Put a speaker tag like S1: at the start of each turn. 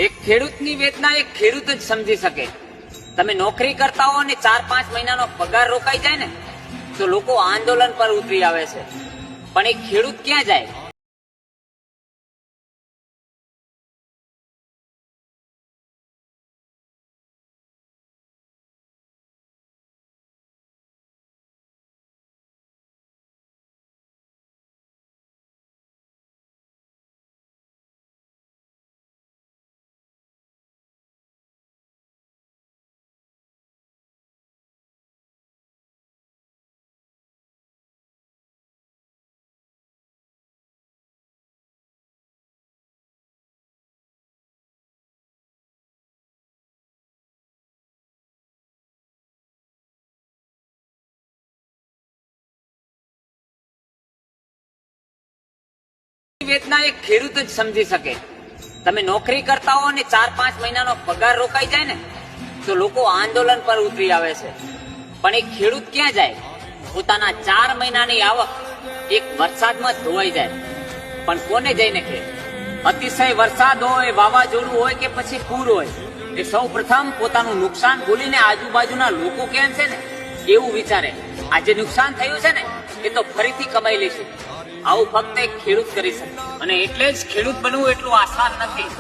S1: એક ખેડૂતની વેદના એક ખેડૂત જ સમજી શકે. તમે નોકરી કરતા હો અને 4-5 મહિનાનો પગાર રોકાઈ જાય ને તો લોકો આંદોલન પર ઉતરી આવે છે, પણ એક ખેડૂત ક્યાં જાય? વેદના એક ખેડૂત જ સમજી શકે. તમે નોકરી કરતા હો અને 4-5 મહિનાનો પગાર રોકાઈ જાય ને તો લોકો આંદોલન પર ઉતરી આવે છે, પણ એક ખેડૂત ક્યાં જાય? પોતાના 4 મહિનાની આવક એક વરસાદમાં ધોવાઈ જાય, પણ કોને જઈને કહે? અતિશય વરસાદ હોય, વાવાઝોડું હોય કે પછી પૂર હોય, એ સૌ પ્રથમ પોતાનું નુકસાન ભૂલીને આજુબાજુના લોકો કેમ છે ને એવું વિચારે. આજે નુકસાન થયું છે ને એ તો ફરીથી કમાઈ લઈશું. આવું ફક્ત એક ખેડૂત કરી શકે, અને એટલે જ ખેડૂત બનવું એટલું આસાન નથી.